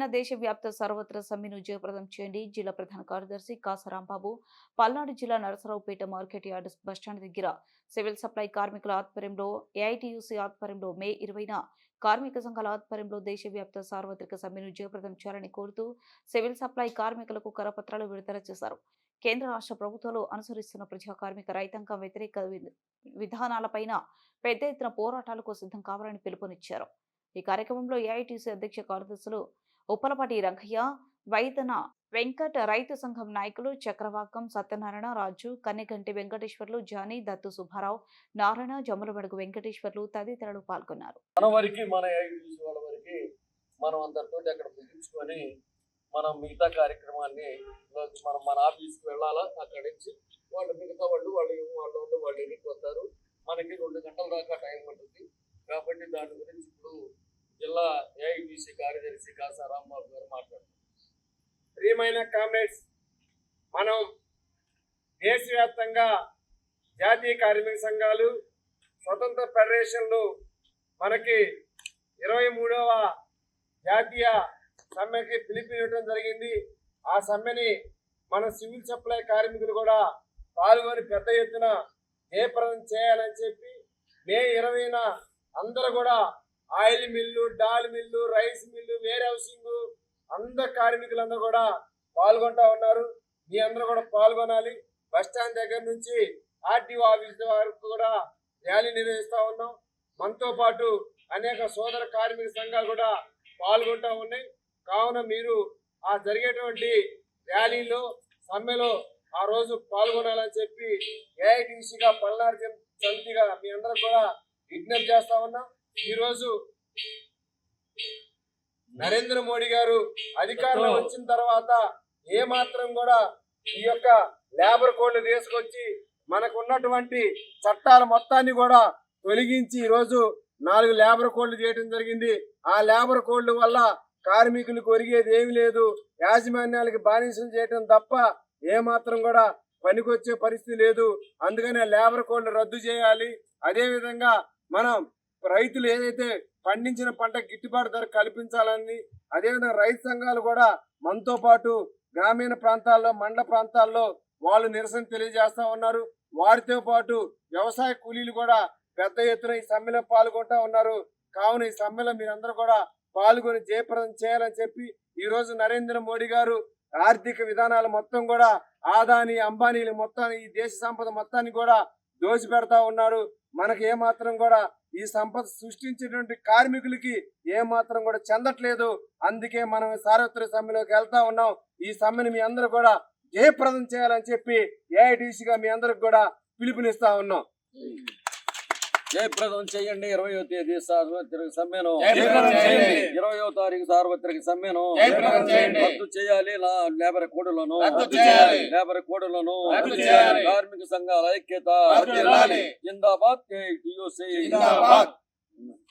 20 దేశవ్యాప్త సర్వత్ర సమ్మెను జయప్రదం చేయండి. జిల్లా ప్రధాన కార్యదర్శి కాస రాంబాబు పల్నాడు జిల్లా నరసరావుపేట మార్కెట్ యార్డ్ బస్టాండ్ దగ్గర సివిల్ సప్లై కార్మికుల ఆధ్వర్యంలో ఏఐటియుసి ఆధ్వర్యంలో మే 20న కార్మిక సంఘాల ఆధ్వర్యంలో దేశవ్యాప్త సార్వత్రిక సమ్మెను జయప్రదం చేయాలని కోరుతూ సివిల్ సప్లై కార్మికులకు కరపత్రాలు విడుదల చేశారు. కేంద్ర రాష్ట్ర ప్రభుత్వాలు అనుసరిస్తున్న ప్రజా కార్మిక రైతాంగం వ్యతిరేక విధానాలపైన పెద్ద ఎత్తున పోరాటాలకు సిద్ధం కావాలని పిలుపునిచ్చారు. ఈ కార్యక్రమంలో ఏఐటిసి అధ్యక్ష కార్యదర్శులు ఉప్పలపాటి రంగయ్య, వైదన వెంకట, రైతు సంఘం నాయకులు చక్రవాకం సత్యనారాయణ, రాజు, కన్నెగంటి వెంకటేశ్వర్లు, జానీ, దత్తు సుబ్బారావు, నారాయణ, జమ్ములమడుగు వెంకటేశ్వర్లు తదితరులు పాల్గొన్నారు. మనం అందరితో అక్కడ ముగించుకొని మనం మిగతా కార్యక్రమాన్ని మన ఆఫీస్కి వెళ్ళాలా. అక్కడి నుంచి వాళ్ళు మిగతా వాళ్ళు వెళ్ళిపోతారు. మనకి 2 గంటల దాకా టైం ఉంటుంది. కాబట్టి దాని గురించి ఇప్పుడు జిల్లా ఏఐటిసి కార్యదర్శి కాస రాంబాబు గారు మాట్లాడుతున్నారు. ప్రియమైన కామ్రేడ్స్, మనం దేశవ్యాప్తంగా జాతీయ కార్మిక సంఘాలు, స్వతంత్ర ఫెడరేషన్లు మనకి 23వ జాతీయ సమ్మెకి పిలుపునివ్వడం జరిగింది. ఆ సమ్మెని మన సివిల్ సప్లై కార్మికులు కూడా పాల్గొని పెద్ద ఎత్తున జయప్రదం చేయాలని చెప్పి మే 20న అందరూ కూడా oil mill, dal mill, rice mill, warehousing అందరు కార్మికులందరూ కూడా పాల్గొంటా ఉన్నారు. మీ అందరూ కూడా పాల్గొనాలి. బస్టాండ్ దగ్గర నుంచి ఆర్టీఓ ఆఫీస్ వరకు కూడా ర్యాలీ నిర్వహిస్తూ ఉన్నాం. మనతో పాటు అనేక సోదర కార్మిక సంఘాలు కూడా పాల్గొంటా ఉన్నాయి. కావున మీరు ఆ జరిగేటువంటి ర్యాలీలో, సమ్మెలో ఆ రోజు పాల్గొనాలని చెప్పి ఏఐటిసిగా పల్నాడు సమితిగా మీ అందరూ కూడా విజ్ఞప్తి చేస్తా ఉన్నాం. ఈరోజు నరేంద్ర మోడీ గారు అధికారంలో వచ్చిన తర్వాత ఏమాత్రం కూడా ఈ యొక్క లేబర్ కోడ్లు తీసుకొచ్చి మనకు ఉన్నటువంటి చట్టాల మొత్తాన్ని కూడా తొలగించి ఈరోజు 4 లేబర్ కోడ్లు చేయడం జరిగింది. ఆ లేబర్ కోడ్ల వల్ల కార్మికులకు ఒరిగేది ఏమి లేదు. యాజమాన్యాలకి బానిసలు చేయడం తప్ప ఏమాత్రం కూడా పనికొచ్చే పరిస్థితి లేదు. అందుకనే లేబర్ కోడ్లు రద్దు చేయాలి. అదేవిధంగా మనం రైతులు ఏదైతే పండించిన పంట గిట్టుబాటు ధర కల్పించాలని, అదేవిధంగా రైతు సంఘాలు కూడా మనతో పాటు గ్రామీణ ప్రాంతాల్లో, మండల ప్రాంతాల్లో వాళ్ళు నిరసన తెలియజేస్తా ఉన్నారు. వారితో పాటు వ్యవసాయ కూలీలు కూడా పెద్ద ఎత్తున ఈ సమ్మెలో పాల్గొంటా ఉన్నారు. కావున ఈ సమ్మెలో మీరందరూ కూడా పాల్గొని జయప్రదం చేయాలని చెప్పి ఈ రోజు నరేంద్ర మోడీ గారు ఆర్థిక విధానాలు మొత్తం కూడా ఆదాని, అంబానీలు మొత్తం ఈ దేశ సంపద మొత్తాన్ని కూడా దోచిపెడతా ఉన్నారు. మనకు ఏమాత్రం కూడా ఈ సంపద సృష్టించేటువంటి కార్మికులకి ఏమాత్రం కూడా చెందట్లేదు. అందుకే మనం సార్వత్రిక సమ్మెలోకి వెళ్తా ఉన్నాం. ఈ సమ్మెను మీ అందరూ కూడా జయప్రదం చేయాలని చెప్పి ఏఐటిసిగా మీ అందరికి కూడా పిలుపునిస్తా ఉన్నాం. జయప్రదం చేయండి. 20వ తేదీ సార్వత్రిక సమ్మెను, 20వ తారీఖు సార్వత్రిక సమ్మెను రద్దు చేయాలి. లేబర్ కోడ్లను, కార్మిక సంఘాల ఐక్యత జిందాబాద్.